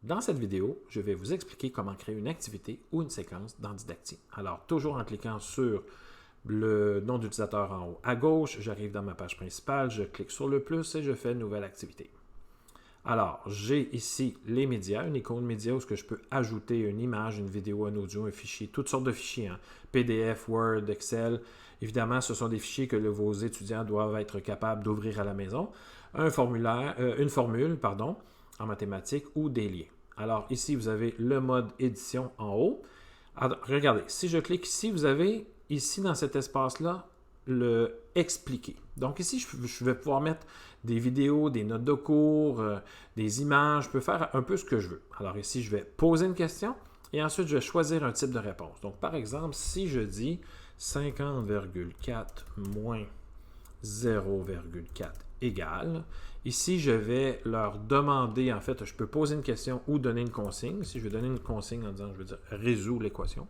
Dans cette vidéo, je vais vous expliquer comment créer une activité ou une séquence dans Didacti. Alors, toujours en cliquant sur le nom d'utilisateur en haut à gauche, j'arrive dans ma page principale, je clique sur le plus et je fais Nouvelle activité. Alors, j'ai ici les médias, une icône média où je peux ajouter une image, une vidéo, un audio, un fichier, toutes sortes de fichiers, hein, PDF, Word, Excel. Évidemment, ce sont des fichiers que vos étudiants doivent être capables d'ouvrir à la maison. Une formule, en mathématiques ou des liens. Alors ici, vous avez le mode édition en haut. Alors, regardez, si je clique ici, vous avez ici dans cet espace-là le expliquer. Donc ici, je vais pouvoir mettre des vidéos, des notes de cours, des images. Je peux faire un peu ce que je veux. Alors ici, je vais poser une question et ensuite, je vais choisir un type de réponse. Donc par exemple, si je dis 50,4 moins 0,4 égale. Ici, je vais leur demander, en fait, je peux poser une question ou donner une consigne. Si je veux donner une consigne en disant, je veux dire, résous l'équation.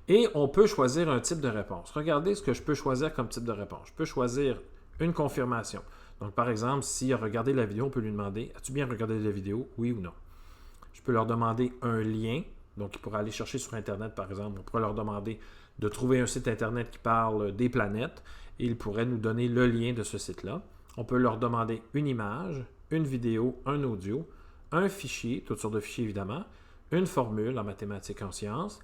Et on peut choisir un type de réponse. Regardez ce que je peux choisir comme type de réponse. Je peux choisir une confirmation. Donc, par exemple, s'il a regardé la vidéo, on peut lui demander, as-tu bien regardé la vidéo, oui ou non? Je peux leur demander un lien. Donc, ils pourraient aller chercher sur Internet, par exemple. On pourrait leur demander de trouver un site Internet qui parle des planètes. Et ils pourraient nous donner le lien de ce site-là. On peut leur demander une image, une vidéo, un audio, un fichier, toutes sortes de fichiers évidemment, une formule en mathématiques et en sciences,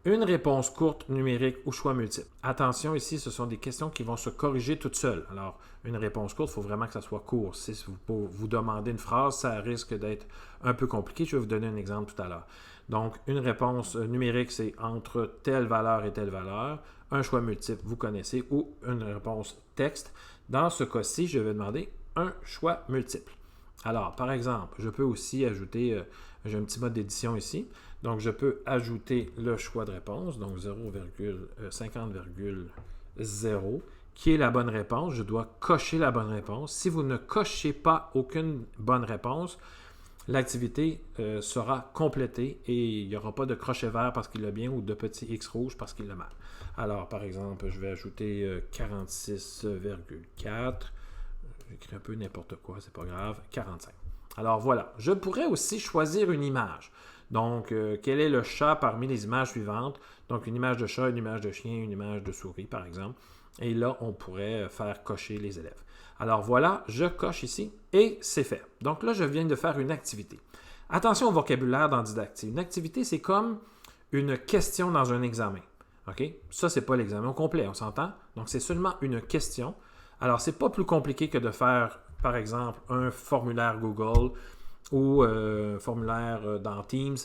une réponse courte, numérique ou choix multiple. Attention, ici, ce sont des questions qui vont se corriger toutes seules. Alors, une réponse courte, il faut vraiment que ça soit court. Si vous demandez une phrase, ça risque d'être un peu compliqué. Je vais vous donner un exemple tout à l'heure. Donc, une réponse numérique, c'est entre telle valeur et telle valeur. Un choix multiple, vous connaissez, ou une réponse texte. Dans ce cas-ci, je vais demander un choix multiple. Alors, par exemple, je peux aussi ajouter, j'ai un petit mode d'édition ici, donc je peux ajouter le choix de réponse, donc 50,0, qui est la bonne réponse. Je dois cocher la bonne réponse. Si vous ne cochez pas aucune bonne réponse, l'activité sera complétée et il n'y aura pas de crochet vert parce qu'il l'a bien ou de petit X rouge parce qu'il l'a mal. Alors, par exemple, je vais ajouter 46,4. J'écris un peu n'importe quoi, c'est pas grave. 45. Alors voilà, je pourrais aussi choisir une image. Donc, quel est le chat parmi les images suivantes? Donc, une image de chat, une image de chien, une image de souris, par exemple. Et là, on pourrait faire cocher les élèves. Alors voilà, je coche ici et c'est fait. Donc là, je viens de faire une activité. Attention au vocabulaire dans Didacti. Une activité, c'est comme une question dans un examen. OK? Ça, ce n'est pas l'examen au complet, on s'entend? Donc, c'est seulement une question. Alors, ce n'est pas plus compliqué que de faire, par exemple, un formulaire Google ou un formulaire dans Teams,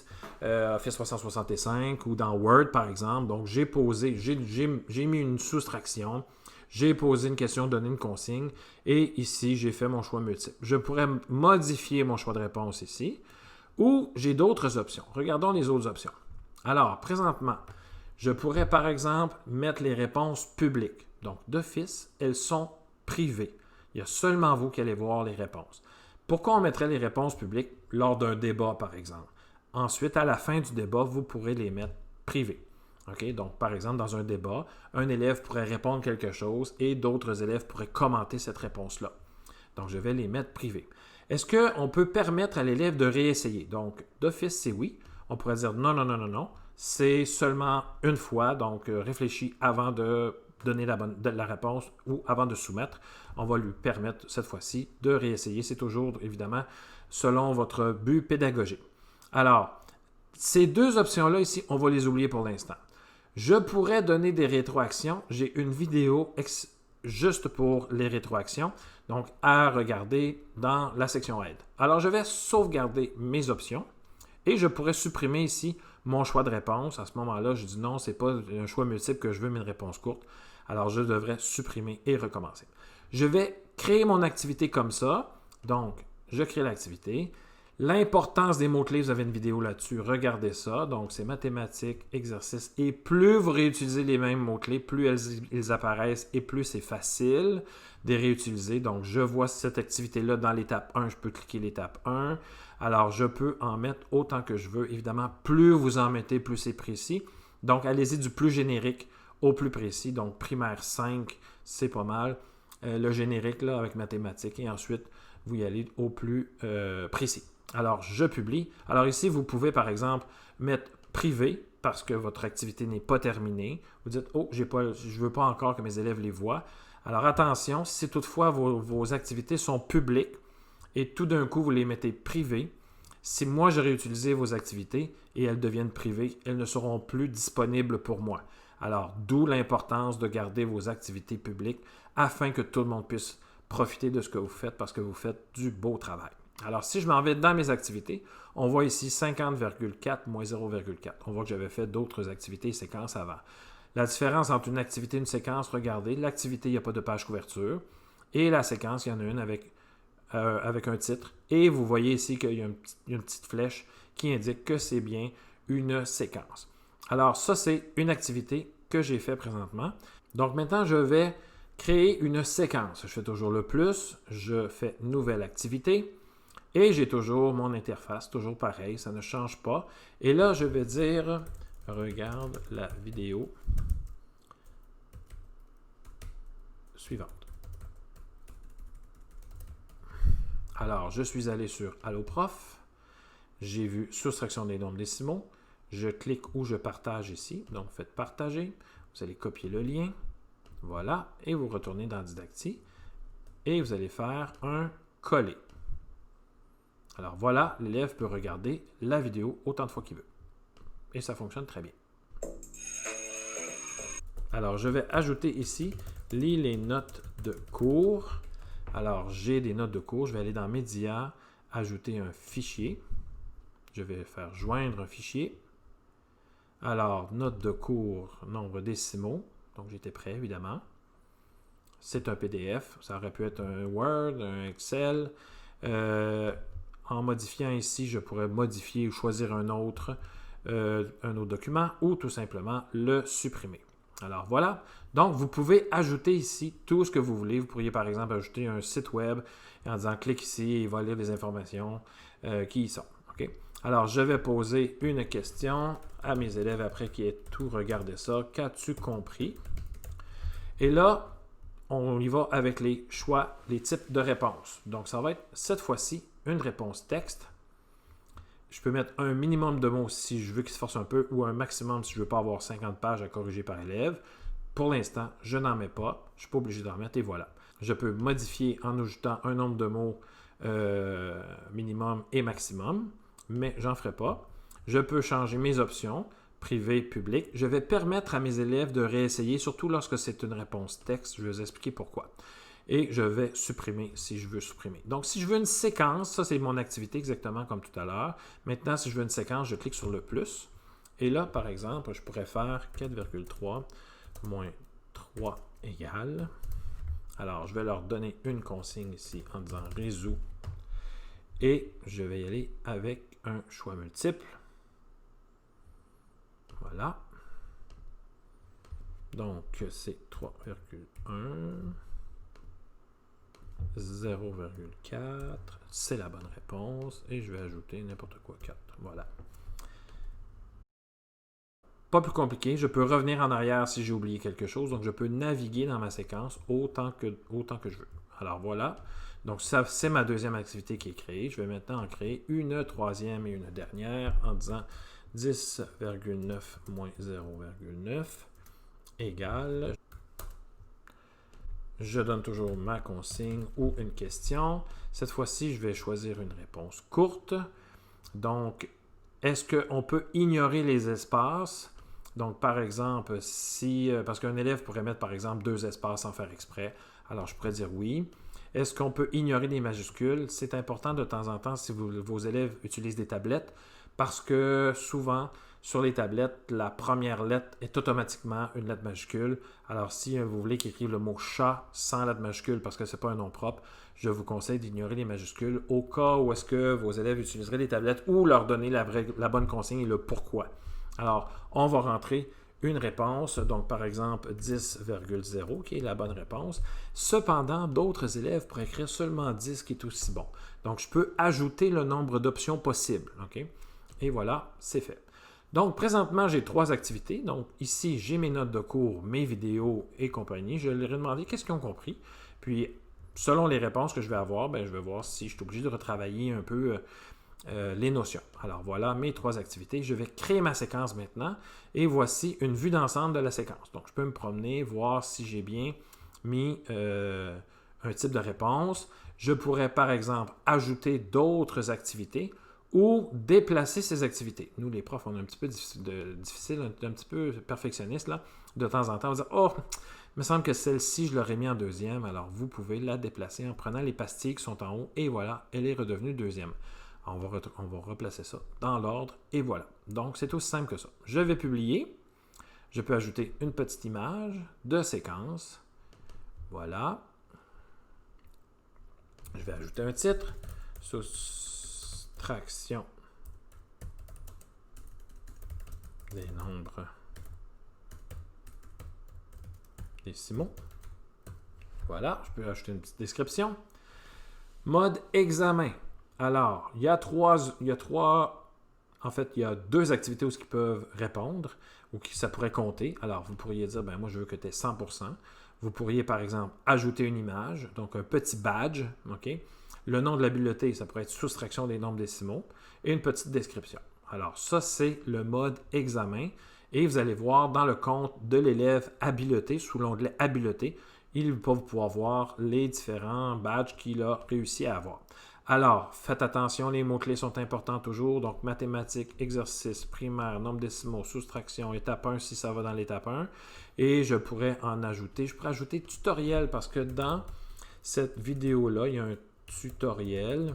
Office 365 ou dans Word, par exemple. Donc, j'ai mis une soustraction, j'ai posé une question, donné une consigne, et ici, j'ai fait mon choix multiple. Je pourrais modifier mon choix de réponse ici, ou j'ai d'autres options. Regardons les autres options. Alors, présentement, je pourrais, par exemple, mettre les réponses publiques. Donc, d'office, elles sont privées. Il y a seulement vous qui allez voir les réponses. Pourquoi on mettrait les réponses publiques lors d'un débat, par exemple? Ensuite, à la fin du débat, vous pourrez les mettre privées. Okay? Donc, par exemple, dans un débat, un élève pourrait répondre quelque chose et d'autres élèves pourraient commenter cette réponse-là. Donc, je vais les mettre privées. Est-ce qu'on peut permettre à l'élève de réessayer? Donc, d'office, c'est oui. On pourrait dire non, non, non, non, non. C'est seulement une fois, donc réfléchis avant de donner la réponse ou avant de soumettre. On va lui permettre cette fois-ci de réessayer. C'est toujours, évidemment, selon votre but pédagogique. Alors, ces deux options-là ici, on va les oublier pour l'instant. Je pourrais donner des rétroactions. J'ai une vidéo juste pour les rétroactions, donc à regarder dans la section aide. Alors, je vais sauvegarder mes options et je pourrais supprimer ici mon choix de réponse. À ce moment-là, je dis non, ce n'est pas un choix multiple que je veux, mais une réponse courte. Alors, je devrais supprimer et recommencer. Je vais créer mon activité comme ça. Donc, je crée l'activité. L'importance des mots-clés, vous avez une vidéo là-dessus, regardez ça. Donc, c'est mathématiques, exercices. Et plus vous réutilisez les mêmes mots-clés, plus ils apparaissent et plus c'est facile de les réutiliser. Donc, je vois cette activité-là dans l'étape 1, je peux cliquer l'étape 1. Alors, je peux en mettre autant que je veux. Évidemment, plus vous en mettez, plus c'est précis. Donc, allez-y du plus générique au plus précis. Donc, primaire 5, c'est pas mal. Le générique, là, avec mathématiques. Et ensuite, vous y allez au plus précis. Alors, je publie. Alors ici, vous pouvez, par exemple, mettre privé parce que votre activité n'est pas terminée. Vous dites, oh, je ne veux pas encore que mes élèves les voient. Alors attention, si toutefois vos activités sont publiques et tout d'un coup, vous les mettez privées, si moi je réutilise vos activités et elles deviennent privées, elles ne seront plus disponibles pour moi. Alors, d'où l'importance de garder vos activités publiques afin que tout le monde puisse profiter de ce que vous faites parce que vous faites du beau travail. Alors, si je m'en vais dans mes activités, on voit ici 50,4 moins 0,4. On voit que j'avais fait d'autres activités et séquences avant. La différence entre une activité et une séquence, regardez, l'activité, il n'y a pas de page couverture et la séquence, il y en a une avec un titre. Et vous voyez ici qu'il y a une petite flèche qui indique que c'est bien une séquence. Alors, ça, c'est une activité que j'ai fait présentement. Donc, maintenant, je vais créer une séquence. Je fais toujours le plus, je fais nouvelle activité et j'ai toujours mon interface, toujours pareil, ça ne change pas. Et là, je vais dire, regarde la vidéo suivante. Alors, je suis allé sur Allo Prof, j'ai vu soustraction des nombres décimaux, je clique ou je partage ici, donc faites partager, vous allez copier le lien, voilà, et vous retournez dans Didacti, et vous allez faire un coller. Alors voilà, l'élève peut regarder la vidéo autant de fois qu'il veut, et ça fonctionne très bien. Alors, je vais ajouter ici, lis les notes de cours. Alors, j'ai des notes de cours. Je vais aller dans Médias, ajouter un fichier. Je vais faire joindre un fichier. Alors, notes de cours, nombre décimaux. Donc, j'étais prêt, évidemment. C'est un PDF. Ça aurait pu être un Word, un Excel. En modifiant ici, je pourrais modifier ou choisir un autre document ou tout simplement le supprimer. Alors voilà, donc vous pouvez ajouter ici tout ce que vous voulez. Vous pourriez par exemple ajouter un site web en disant clique ici et il va lire des informations qui y sont. Okay? Alors je vais poser une question à mes élèves après qu'ils aient tout regardé ça. Qu'as-tu compris? Et là, on y va avec les choix, les types de réponses. Donc ça va être cette fois-ci une réponse texte. Je peux mettre un minimum de mots si je veux qu'il se force un peu ou un maximum si je ne veux pas avoir 50 pages à corriger par élève. Pour l'instant, je n'en mets pas. Je ne suis pas obligé d'en mettre et voilà. Je peux modifier en ajoutant un nombre de mots minimum et maximum, mais j'en ferai pas. Je peux changer mes options, privé, public. Je vais permettre à mes élèves de réessayer, surtout lorsque c'est une réponse texte. Je vais vous expliquer pourquoi. Et je vais supprimer si je veux supprimer. Donc, si je veux une séquence, ça c'est mon activité exactement comme tout à l'heure. Maintenant, si je veux une séquence, je clique sur le plus. Et là, par exemple, je pourrais faire 4,3 moins 3 égale. Alors, je vais leur donner une consigne ici en disant résous. Et je vais y aller avec un choix multiple. Voilà. Donc, c'est 3,1. 0,4, c'est la bonne réponse et je vais ajouter n'importe quoi 4. Voilà. Pas plus compliqué, je peux revenir en arrière si j'ai oublié quelque chose, donc je peux naviguer dans ma séquence autant que je veux. Alors voilà, donc ça c'est ma deuxième activité qui est créée. Je vais maintenant en créer une troisième et une dernière en disant 10,9 moins 0,9 égale. Je donne toujours ma consigne ou une question. Cette fois-ci, je vais choisir une réponse courte. Donc, est-ce qu'on peut ignorer les espaces? Donc, par exemple, parce qu'un élève pourrait mettre, par exemple, 2 espaces sans faire exprès. Alors, je pourrais dire oui. Est-ce qu'on peut ignorer les majuscules? C'est important de temps en temps si vos élèves utilisent des tablettes parce que souvent, sur les tablettes, la première lettre est automatiquement une lettre majuscule. Alors, si vous voulez qu'ils écrivent le mot chat sans lettre majuscule parce que ce n'est pas un nom propre, je vous conseille d'ignorer les majuscules au cas où est-ce que vos élèves utiliseraient des tablettes ou leur donner la bonne consigne et le pourquoi. Alors, on va rentrer une réponse, donc par exemple 10,0 qui est la bonne réponse. Cependant, d'autres élèves pourraient écrire seulement 10 qui est aussi bon. Donc, je peux ajouter le nombre d'options possibles. Okay? Et voilà, c'est fait. Donc, présentement, j'ai 3 activités. Donc, ici, j'ai mes notes de cours, mes vidéos et compagnie. Je leur ai demandé qu'est-ce qu'ils ont compris. Puis, selon les réponses que je vais avoir, je vais voir si je suis obligé de retravailler un peu les notions. Alors voilà mes 3 activités. Je vais créer ma séquence maintenant et voici une vue d'ensemble de la séquence. Donc je peux me promener, voir si j'ai bien mis un type de réponse. Je pourrais par exemple ajouter d'autres activités ou déplacer ces activités. Nous, les profs, on est un petit peu difficile, un petit peu perfectionniste là. De temps en temps, on va dire « Oh, il me semble que celle-ci, je l'aurais mis en deuxième. » Alors, vous pouvez la déplacer en prenant les pastilles qui sont en haut et voilà, elle est redevenue deuxième. On va replacer ça dans l'ordre et voilà. Donc, c'est aussi simple que ça. Je vais publier. Je peux ajouter une petite image de séquence. Voilà. Je vais ajouter un titre. Soustraction des nombres décimaux. Voilà, je peux ajouter une petite description. Mode examen. Alors, il y a deux activités où ils peuvent répondre ou qui ça pourrait compter. Alors, vous pourriez dire, ben moi, je veux que tu aies 100%. Vous pourriez, par exemple, ajouter une image, donc un petit badge, OK? Le nom de la bibliothèque, ça pourrait être soustraction des nombres décimaux et une petite description. Alors, ça, c'est le mode examen. Et vous allez voir dans le compte de l'élève habilité, sous l'onglet habilité, il va pouvoir voir les différents badges qu'il a réussi à avoir. Alors, faites attention, les mots-clés sont importants toujours. Donc, mathématiques, exercice, primaire, nombre décimaux, soustraction, étape 1 si ça va dans l'étape 1. Et je pourrais en ajouter. Je pourrais ajouter tutoriel parce que dans cette vidéo-là, il y a un tutoriel.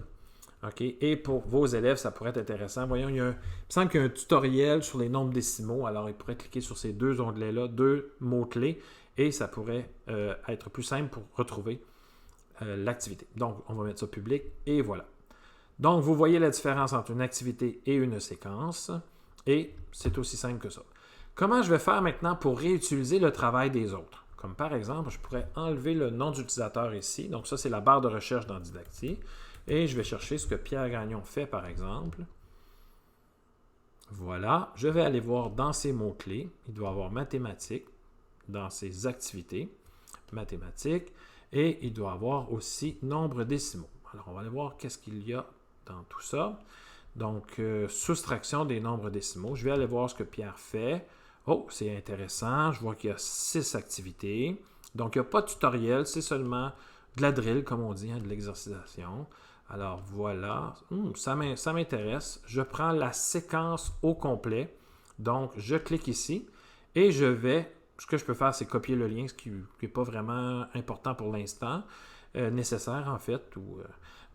OK? Et pour vos élèves, ça pourrait être intéressant. Voyons, il me semble qu'il y a un tutoriel sur les nombres décimaux. Alors, ils pourraient cliquer sur ces deux onglets-là, deux mots-clés, et ça pourrait être plus simple pour retrouver l'activité. Donc, on va mettre ça public, et voilà. Donc, vous voyez la différence entre une activité et une séquence, et c'est aussi simple que ça. Comment je vais faire maintenant pour réutiliser le travail des autres? Comme par exemple, je pourrais enlever le nom d'utilisateur ici. Donc, ça, c'est la barre de recherche dans Didacti. Et je vais chercher ce que Pierre Gagnon fait, par exemple. Voilà. Je vais aller voir dans ses mots-clés. Il doit avoir mathématiques dans ses activités. Mathématiques. Et il doit avoir aussi nombre décimaux. Alors, on va aller voir qu'est-ce qu'il y a dans tout ça. Donc, soustraction des nombres décimaux. Je vais aller voir ce que Pierre fait. Oh, c'est intéressant. Je vois qu'il y a 6 activités. Donc, il n'y a pas de tutoriel. C'est seulement de la drill, comme on dit, de l'exercitation. Alors, voilà. Ça m'intéresse. Je prends la séquence au complet. Donc, je clique ici et je vais... Ce que je peux faire, c'est copier le lien, ce qui n'est pas vraiment important pour l'instant, nécessaire en fait.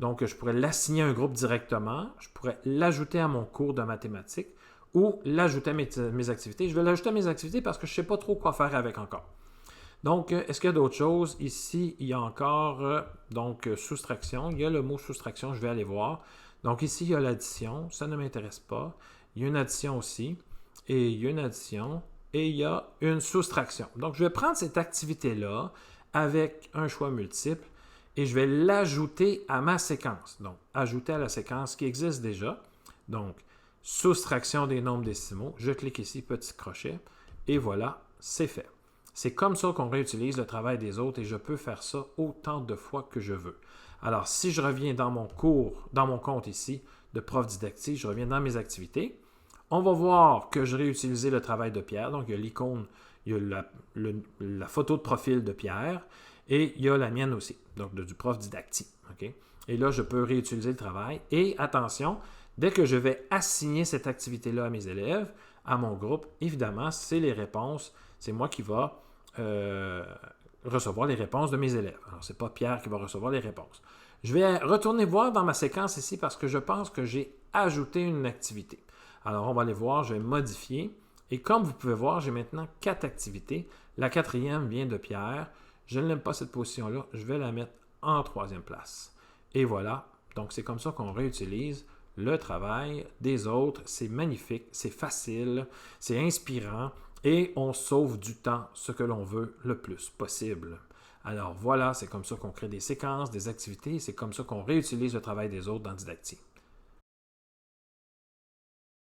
Donc, je pourrais l'assigner à un groupe directement. Je pourrais l'ajouter à mon cours de mathématiques ou l'ajouter à mes activités. Je vais l'ajouter à mes activités parce que je ne sais pas trop quoi faire avec encore. Donc, est-ce qu'il y a d'autres choses? Ici, il y a encore soustraction. Il y a le mot soustraction, je vais aller voir. Donc, ici, il y a l'addition. Ça ne m'intéresse pas. Il y a une addition aussi. Et il y a une addition. Et il y a une soustraction. Donc, je vais prendre cette activité-là avec un choix multiple et je vais l'ajouter à ma séquence. Donc, ajouter à la séquence qui existe déjà. Donc, soustraction des nombres décimaux. Je clique ici, petit crochet. Et voilà, c'est fait. C'est comme ça qu'on réutilise le travail des autres et je peux faire ça autant de fois que je veux. Alors, si je reviens dans mon cours, dans mon compte ici de prof didactique, je reviens dans mes activités, on va voir que je réutilisé le travail de Pierre. Donc, il y a l'icône, il y a la photo de profil de Pierre et il y a la mienne aussi, donc du prof didactique. Okay? Et là, je peux réutiliser le travail. Et attention, dès que je vais assigner cette activité-là à mes élèves, à mon groupe, évidemment, c'est les réponses. C'est moi qui va recevoir les réponses de mes élèves. Alors, ce n'est pas Pierre qui va recevoir les réponses. Je vais retourner voir dans ma séquence ici parce que je pense que j'ai ajouté une activité. Alors, on va aller voir, je vais modifier. Et comme vous pouvez voir, j'ai maintenant 4 activités. La 4e vient de Pierre. Je n'aime pas cette position-là. Je vais la mettre en 3e place. Et voilà. Donc, c'est comme ça qu'on réutilise le travail des autres. C'est magnifique, c'est facile, c'est inspirant et on sauve du temps, ce que l'on veut le plus possible. Alors voilà, c'est comme ça qu'on crée des séquences, des activités. C'est comme ça qu'on réutilise le travail des autres dans Didacti.